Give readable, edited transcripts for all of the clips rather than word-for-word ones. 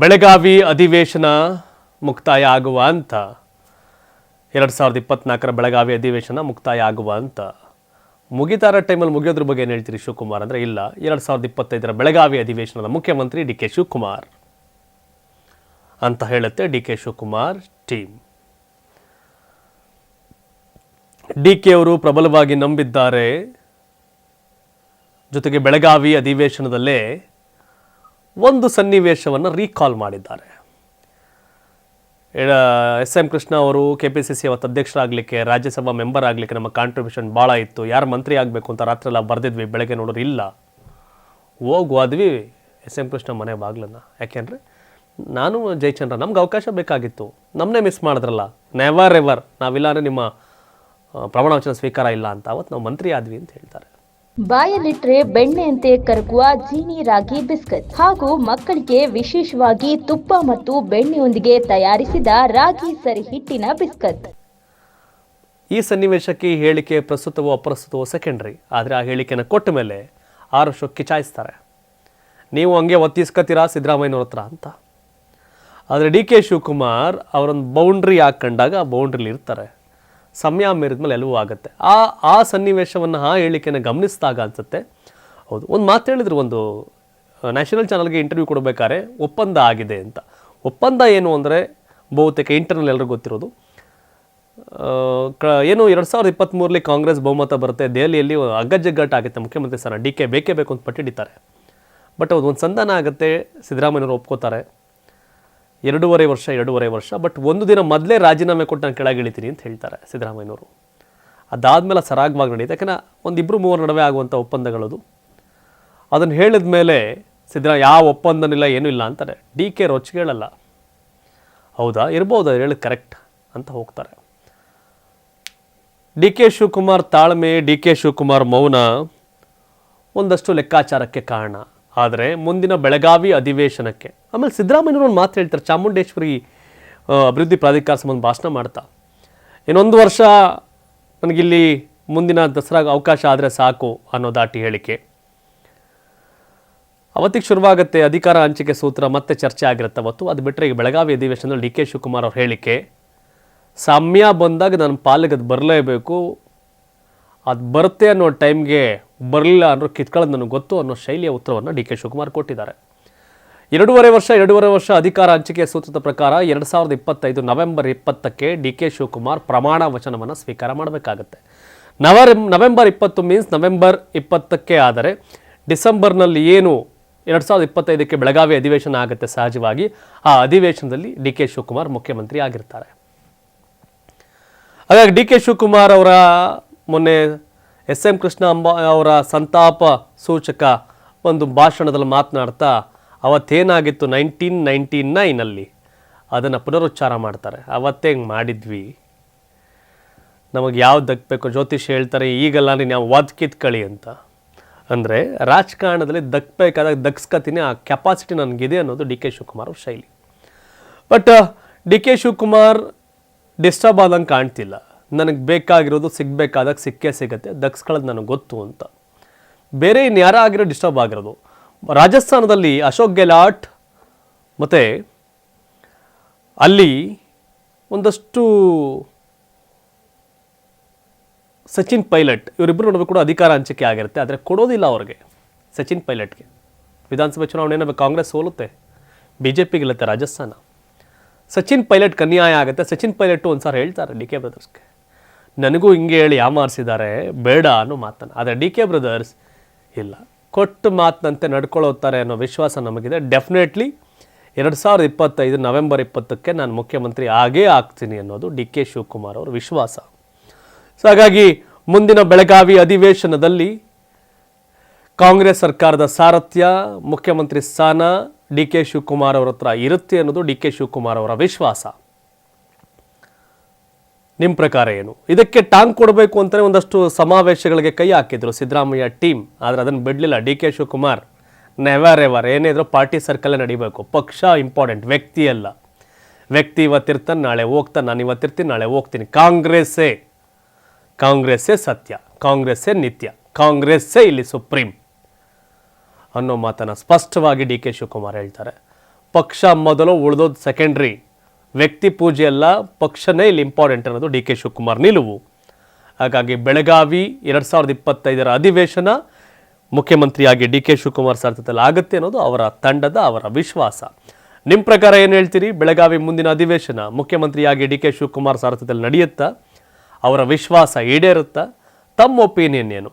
ಬೆಳಗಾವಿ ಅಧಿವೇಶನ ಮುಕ್ತಾಯ ಆಗುವ ಅಂತ 2024 ಬೆಳಗಾವಿ ಅಧಿವೇಶನ ಮುಕ್ತಾಯ ಆಗುವ ಅಂತ ಮುಗಿತಾರ ಟೈಮಲ್ಲಿ ಮುಗಿಯೋದ್ರ ಬಗ್ಗೆ ಏನು ಹೇಳ್ತೀರಿ ಶಿವಕುಮಾರ್ ಅಂದರೆ ಇಲ್ಲ 2025 ಬೆಳಗಾವಿ ಅಧಿವೇಶನದ ಮುಖ್ಯಮಂತ್ರಿ ಡಿ ಕೆ ಶಿವಕುಮಾರ್ ಅಂತ ಹೇಳುತ್ತೆ D K Shivakumar team. D K ಅವರು ಪ್ರಬಲವಾಗಿ ನಂಬಿದ್ದಾರೆ. ಜೊತೆಗೆ ಬೆಳಗಾವಿ ಅಧಿವೇಶನದಲ್ಲೇ ಒಂದು ಸನ್ನಿವೇಶವನ್ನು ರೀಕಾಲ್ ಮಾಡಿದ್ದಾರೆ. ಎಸ್.ಎಂ. ಕೃಷ್ಣ ಅವರು KPCC ಅವತ್ತು ಅಧ್ಯಕ್ಷರಾಗಲಿಕ್ಕೆ, ರಾಜ್ಯಸಭಾ ಮೆಂಬರ್ ಆಗಲಿಕ್ಕೆ ನಮ್ಮ ಕಾಂಟ್ರಿಬ್ಯೂಷನ್ ಭಾಳ ಇತ್ತು, ಯಾರು ಮಂತ್ರಿ ಆಗಬೇಕು ಅಂತ ರಾತ್ರಿ ಎಲ್ಲ ಬರೆದಿದ್ವಿ, ಬೆಳಗ್ಗೆ ನೋಡೋರು ಇಲ್ಲ, ಹೋದ್ವಿ ಎಸ್.ಎಂ. ಕೃಷ್ಣ ಮನೆ ಬಾಗ್ಲನ್ನ. ಯಾಕೆಂದರೆ ನಾನು ಜಯಚಂದ್ರ ನಮ್ಗೆ ಅವಕಾಶ ಬೇಕಾಗಿತ್ತು, ನಮ್ಮನ್ನೇ ಮಿಸ್ ಮಾಡಿದ್ರಲ್ಲ, ನೆವರ್ ಎವರ್ ನಾವಿಲ್ಲ ಅಂದರೆ ನಿಮ್ಮ ಪ್ರಮಾಣ ವಚನ ಸ್ವೀಕಾರ ಇಲ್ಲ ಅಂತ ಅವತ್ತು ನಾವು ಮಂತ್ರಿ ಆದ್ವಿ ಅಂತ ಹೇಳ್ತಾರೆ. ಬಾಯಲ್ಲಿಟ್ರೆ ಬೆಣ್ಣೆಯಂತೆ ಕರಗುವ ಜೀನಿ ರಾಗಿ ಬಿಸ್ಕತ್ ಹಾಗೂ ಮಕ್ಕಳಿಗೆ ವಿಶೇಷವಾಗಿ ತುಪ್ಪ ಮತ್ತು ಬೆಣ್ಣೆಯೊಂದಿಗೆ ತಯಾರಿಸಿದ ರಾಗಿ ಸರಿ ಹಿಟ್ಟಿನ ಬಿಸ್ಕತ್. ಈ ಸನ್ನಿವೇಶಕ್ಕೆ ಈ ಹೇಳಿಕೆ ಪ್ರಸ್ತುತವೋ ಅಪ್ರಸ್ತುತವೋ ಸೆಕೆಂಡ್ರಿ. ಆದರೆ ಆ ಹೇಳಿಕೆನ ಕೊಟ್ಟ ಮೇಲೆ 6 ವರ್ಷ ಕಿಚಾಯಿಸ್ತಾರೆ, ನೀವು ಹಂಗೆ ಒತ್ತಿಸ್ಕೊತೀರಾ ಸಿದ್ದರಾಮಯ್ಯನವ್ರ ಹತ್ರ ಅಂತ. ಆದರೆ ಡಿ ಕೆ ಶಿವಕುಮಾರ್ ಅವರೊಂದು ಬೌಂಡ್ರಿ ಹಾಕೊಂಡಾಗ ಆ ಬೌಂಡ್ರಿಲಿ ಇರ್ತಾರೆ. ಸಮಯ ಮೀರಿದ ಮೇಲೆ ಎಲ್ಲವೂ ಆಗುತ್ತೆ. ಆ ಸನ್ನಿವೇಶವನ್ನು ಆ ಹೇಳಿಕೆನ ಗಮನಿಸಿದಾಗ ಅನಿಸುತ್ತೆ, ಹೌದು ಒಂದು ಮಾತು ಹೇಳಿದ್ರು, ಒಂದು ನ್ಯಾಷನಲ್ ಚಾನಲ್ಗೆ ಇಂಟರ್ವ್ಯೂ ಕೊಡಬೇಕಾದ್ರೆ ಒಪ್ಪಂದ ಆಗಿದೆ ಅಂತ. ಒಪ್ಪಂದ ಏನು ಅಂದರೆ ಬಹುತೇಕ ಇಂಟರ್ನಲ್ ಎಲ್ಲರಿಗೂ ಗೊತ್ತಿರೋದು, ಏನು 2023 ಕಾಂಗ್ರೆಸ್ ಬಹುಮತ ಬರುತ್ತೆ, ದೆಹಲಿಯಲ್ಲಿ ಅಗ್ಗಜಗ್ಗಾಟ ಆಗುತ್ತೆ, ಮುಖ್ಯಮಂತ್ರಿ ಸ್ಥಾನ ಡಿ ಕೆ ಬೇಕೇ ಬೇಕು ಅಂತ ಪಟ್ಟಿಡಿತಾರೆ. ಬಟ್ ಅದು ಒಂದು ಸಂಧಾನ ಆಗುತ್ತೆ, ಸಿದ್ದರಾಮಯ್ಯನವರು ಒಪ್ಕೋತಾರೆ, 2.5 ವರ್ಷ. ಬಟ್ ಒಂದು ದಿನ ಮೊದಲೇ ರಾಜೀನಾಮೆ ಕೊಟ್ಟು ನಾನು ಕೆಳಗಿಳಿತೀನಿ ಅಂತ ಹೇಳ್ತಾರೆ ಸಿದ್ದರಾಮಯ್ಯನವರು. ಅದಾದಮೇಲೆ ಸರಾಗವಾಗಿ ನಡೆಯುತ್ತೆ. ಯಾಕಂದರೆ ಒಂದು 2-3 ನಡುವೆ ಆಗುವಂಥ ಒಪ್ಪಂದಗಳದು. ಅದನ್ನು ಹೇಳಿದ ಮೇಲೆ ಯಾವ ಒಪ್ಪಂದನಿಲ್ಲ ಏನೂ ಇಲ್ಲ ಅಂತಾರೆ. ಡಿ ಕೆ ರೊಚ್ಚಿಗೇಳಲ್ಲ, ಹೌದಾ ಇರ್ಬೋದು ಹೇಳಿ ಕರೆಕ್ಟ್ ಅಂತ ಹೋಗ್ತಾರೆ. ಡಿ ಕೆ ಶಿವಕುಮಾರ್ ತಾಳ್ಮೆ, ಡಿ ಕೆ ಶಿವಕುಮಾರ್ ಮೌನ ಒಂದಷ್ಟು ಲೆಕ್ಕಾಚಾರಕ್ಕೆ ಕಾರಣ. ಆದರೆ ಮುಂದಿನ ಬೆಳಗಾವಿ ಅಧಿವೇಶನಕ್ಕೆ ಆಮೇಲೆ ಸಿದ್ದರಾಮಯ್ಯನವರು ಒಂದು ಮಾತು ಹೇಳ್ತಾರೆ, ಚಾಮುಂಡೇಶ್ವರಿ ಅಭಿವೃದ್ಧಿ ಪ್ರಾಧಿಕಾರ ಸಂಬಂಧ ಭಾಷಣ ಮಾಡ್ತಾ, ಇನ್ನೊಂದು ವರ್ಷ ನನಗಿಲ್ಲಿ ಮುಂದಿನ ದಸರಾಗೆ ಅವಕಾಶ ಆದರೆ ಸಾಕು ಅನ್ನೋ ದಾಟಿ ಹೇಳಿಕೆ. ಅವತ್ತಿಗೆ ಶುರುವಾಗುತ್ತೆ ಅಧಿಕಾರ ಹಂಚಿಕೆ ಸೂತ್ರ, ಮತ್ತೆ ಚರ್ಚೆ ಆಗಿರುತ್ತೆ ಅವತ್ತು. ಅದು ಬಿಟ್ಟರೆ ಈಗ ಬೆಳಗಾವಿ ಅಧಿವೇಶನದಲ್ಲಿ ಡಿ ಕೆ ಶಿವಕುಮಾರ್ ಅವ್ರ ಹೇಳಿಕೆ, ಸಮಯ ಬಂದಾಗ ನನ್ನ ಪಾಲಿಗೆ ಅದು ಬರಲೇಬೇಕು, ಅದು ಬರುತ್ತೆ ಅನ್ನೋ ಟೈಮ್ಗೆ ಬರಲಿಲ್ಲ ಅನ್ನೋ ಕಿತ್ಕೊಳ್ಳೋದು ನನಗೆ ಗೊತ್ತು ಅನ್ನೋ ಶೈಲಿಯ ಉತ್ತರವನ್ನು ಡಿ ಕೆ ಶಿವಕುಮಾರ್ ಕೊಟ್ಟಿದ್ದಾರೆ. 2.5 ವರ್ಷ ಅಧಿಕಾರ ಹಂಚಿಕೆ ಸೂತ್ರದ ಪ್ರಕಾರ 2025 ನವೆಂಬರ್ 20ಕ್ಕೆ ಡಿ ಕೆ ಶಿವಕುಮಾರ್ ಪ್ರಮಾಣ ವಚನವನ್ನು ಸ್ವೀಕಾರ ಮಾಡಬೇಕಾಗತ್ತೆ. ನವೆಂಬರ್ 20 ಮೀನ್ಸ್ ನವೆಂಬರ್ 20ಕ್ಕೆ ಆದರೆ ಡಿಸೆಂಬರ್ನಲ್ಲಿ ಏನು 2025ಕ್ಕೆ ಬೆಳಗಾವಿ ಅಧಿವೇಶನ ಆಗುತ್ತೆ ಸಹಜವಾಗಿ, ಆ ಅಧಿವೇಶನದಲ್ಲಿ ಡಿ ಕೆ ಶಿವಕುಮಾರ್ ಮುಖ್ಯಮಂತ್ರಿ ಆಗಿರ್ತಾರೆ. ಹಾಗಾಗಿ ಡಿ ಕೆ ಶಿವಕುಮಾರ್ ಅವರ ಮೊನ್ನೆ ಎಸ್.ಎಂ. ಕೃಷ್ಣ ಅವರ ಸಂತಾಪ ಸೂಚಕ ಒಂದು ಭಾಷಣದಲ್ಲಿ ಮಾತನಾಡ್ತಾ ಅವತ್ತೇನಾಗಿತ್ತು 1999 ಅದನ್ನು ಪುನರುಚ್ಚಾರ ಮಾಡ್ತಾರೆ. ಅವತ್ತೇ ಹಿಂಗೆ ಮಾಡಿದ್ವಿ, ನಮಗೆ ಯಾವ್ದು ದಕ್ಕಬೇಕು, ಜ್ಯೋತಿಷ್ ಹೇಳ್ತಾರೆ ಈಗಲ್ಲ ನಾವು ಕಿತ್ಕೊಳ್ಳಿ ಅಂತ. ಅಂದರೆ ರಾಜಕಾರಣದಲ್ಲಿ ದಕ್ಕಬೇಕಾದಾಗ ದಕ್ಸ್ಕತೀನಿ, ಆ ಕೆಪಾಸಿಟಿ ನನಗಿದೆ ಅನ್ನೋದು ಡಿ ಕೆ ಶಿವಕುಮಾರ್ ಅವ್ರ ಶೈಲಿ. But D K Shivakumar disturb ಆದಂಗೆ ಕಾಣ್ತಿಲ್ಲ. ನನಗೆ ಬೇಕಾಗಿರೋದು ಸಿಗಬೇಕಾದಾಗ ಸಿಕ್ಕೇ ಸಿಗುತ್ತೆ, ದಕ್ಸ್ಕೊಳ್ಳೋದು ನನಗೆ ಗೊತ್ತು ಅಂತ. ಬೇರೆ ಇನ್ಯಾರ ಆಗಿರೋ ಡಿಸ್ಟರ್ಬ್ ಆಗಿರೋದು ರಾಜಸ್ಥಾನದಲ್ಲಿ ಅಶೋಕ್ ಗೆಹ್ಲಾಟ್ ಮತ್ತು ಅಲ್ಲಿ ಒಂದಷ್ಟು ಸಚಿನ್ ಪೈಲಟ್ ಇವರಿಬ್ಬರು ನಡುವೆ ಕೂಡ ಅಧಿಕಾರ ಹಂಚಿಕೆ ಆಗಿರುತ್ತೆ. ಆದರೆ ಕೊಡೋದಿಲ್ಲ ಅವ್ರಿಗೆ, ಸಚಿನ್ ಪೈಲಟ್ಗೆ. ವಿಧಾನಸಭೆ ಚುನಾವಣೆಯನ್ನು ಕಾಂಗ್ರೆಸ್ ಸೋಲುತ್ತೆ, BJP ಗೆಲ್ಲುತ್ತೆ ರಾಜಸ್ಥಾನ. ಸಚಿನ್ ಪೈಲಟ್ ಅನ್ಯಾಯ ಆಗುತ್ತೆ. ಸಚಿನ್ ಪೈಲಟ್ ಒಂದು ಸಾರಿ ಹೇಳ್ತಾರೆ ಡಿ ಕೆ ಬ್ರದರ್ಸ್ಗೆ, ನನಗೂ ಹಿಂಗೆ ಹೇಳಿ ಯಾಮಾರಿಸಿದ್ದಾರೆ ಬೇಡ ಅನ್ನೋ ಮಾತನ್ನು. ಆದರೆ ಡಿ ಕೆ ಬ್ರದರ್ಸ್ ಇಲ್ಲ, ಕೊಟ್ಟು ಮಾತಿನಂತೆ ನಡ್ಕೊಳ್ಳೋತಾರೆ ಅನ್ನೋ ವಿಶ್ವಾಸ ನಮಗಿದೆ. ಡೆಫಿನೆಟ್ಲಿ 2025 ನವೆಂಬರ್ 20ಕ್ಕೆ ನಾನು ಮುಖ್ಯಮಂತ್ರಿ ಆಗೇ ಆಗ್ತೀನಿ ಅನ್ನೋದು ಡಿ ಕೆ ಶಿವಕುಮಾರ್ ಅವರ ವಿಶ್ವಾಸ. ಸೊ ಹಾಗಾಗಿ ಮುಂದಿನ ಬೆಳಗಾವಿ ಅಧಿವೇಶನದಲ್ಲಿ ಕಾಂಗ್ರೆಸ್ ಸರ್ಕಾರದ ಸಾರಥ್ಯ, ಮುಖ್ಯಮಂತ್ರಿ ಸ್ಥಾನ ಡಿ ಕೆ ಶಿವಕುಮಾರ್ ಅವರ ಹತ್ರ ಇರುತ್ತೆ ಅನ್ನೋದು ಡಿ ಕೆ ಶಿವಕುಮಾರ್ ಅವರ ವಿಶ್ವಾಸ. ನಿಮ್ಮ ಪ್ರಕಾರ ಏನು? ಇದಕ್ಕೆ ಟಾಂಗ್ ಕೊಡಬೇಕು ಅಂತಲೇ ಒಂದಷ್ಟು ಸಮಾವೇಶಗಳಿಗೆ ಕೈ ಹಾಕಿದ್ರು ಸಿದ್ದರಾಮಯ್ಯ ಟೀಮ್. ಆದರೆ ಅದನ್ನು ಬಿಡಲಿಲ್ಲ D K Shivakumar. Never ever ಏನೇ ಇದ್ರೂ ಪಾರ್ಟಿ ಸರ್ಕಲ್ಲೇ ನಡಿಬೇಕು, ಪಕ್ಷ ಇಂಪಾರ್ಟೆಂಟ್, ವ್ಯಕ್ತಿ ಅಲ್ಲ. ವ್ಯಕ್ತಿ ಇವತ್ತಿರ್ತಾನೆ ನಾಳೆ ಹೋಗ್ತಾನೆ, ನಾನು ಇವತ್ತಿರ್ತೀನಿ ನಾಳೆ ಹೋಗ್ತೀನಿ, ಕಾಂಗ್ರೆಸ್ಸೇ ಸತ್ಯ, ಕಾಂಗ್ರೆಸ್ಸೇ ನಿತ್ಯ, ಕಾಂಗ್ರೆಸ್ಸೇ ಇಲ್ಲಿ ಸುಪ್ರೀಂ ಅನ್ನೋ ಮಾತನ್ನು ಸ್ಪಷ್ಟವಾಗಿ ಡಿ ಕೆ ಶಿವಕುಮಾರ್ ಹೇಳ್ತಾರೆ. ಪಕ್ಷ ಮೊದಲು ಉಳಿದೋದು ಸೆಕೆಂಡ್ರಿ, ವ್ಯಕ್ತಿ ಪೂಜೆ ಅಲ್ಲ, ಪಕ್ಷನೇ ಇಲ್ಲಿ ಇಂಪಾರ್ಟೆಂಟ್ ಅನ್ನೋದು ಡಿ ಕೆ ಶಿವಕುಮಾರ್ ನಿಲುವು. ಹಾಗಾಗಿ ಬೆಳಗಾವಿ 2025 ಅಧಿವೇಶನ ಮುಖ್ಯಮಂತ್ರಿಯಾಗಿ ಡಿ ಕೆ ಶಿವಕುಮಾರ್ ಸಾರಥ್ಯದಲ್ಲಿ ಆಗುತ್ತೆ ಅನ್ನೋದು ಅವರ ವಿಶ್ವಾಸ. ನಿಮ್ಮ ಪ್ರಕಾರ ಏನು ಹೇಳ್ತೀರಿ? ಬೆಳಗಾವಿ ಮುಂದಿನ ಅಧಿವೇಶನ ಮುಖ್ಯಮಂತ್ರಿಯಾಗಿ ಡಿ ಕೆ ಶಿವಕುಮಾರ್ ಸಾರಥ್ಯದಲ್ಲಿ ನಡೆಯುತ್ತಾ? ಅವರ ವಿಶ್ವಾಸ ಈಡೇರುತ್ತಾ? ತಮ್ಮ ಒಪಿನಿಯನ್ ಏನು?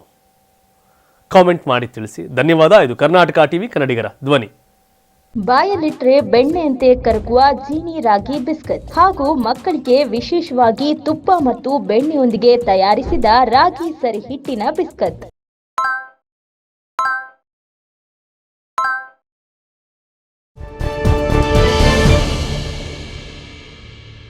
ಕಾಮೆಂಟ್ ಮಾಡಿ ತಿಳಿಸಿ. ಧನ್ಯವಾದ. ಇದು ಕರ್ನಾಟಕ ಟಿವಿ, ಕನ್ನಡಿಗರ ಧ್ವನಿ. ಬಾಯಲ್ಲಿಟ್ರೆ ಬೆಣ್ಣೆಯಂತೆ ಕರಗುವ ಜೀನಿ ರಾಗಿ ಬಿಸ್ಕತ್ ಹಾಗೂ ಮಕ್ಕಳಿಗೆ ವಿಶೇಷವಾಗಿ ತುಪ್ಪ ಮತ್ತು ಬೆಣ್ಣೆಯೊಂದಿಗೆ ತಯಾರಿಸಿದ ರಾಗಿ ಸರಿ ಹಿಟ್ಟಿನ ಬಿಸ್ಕತ್.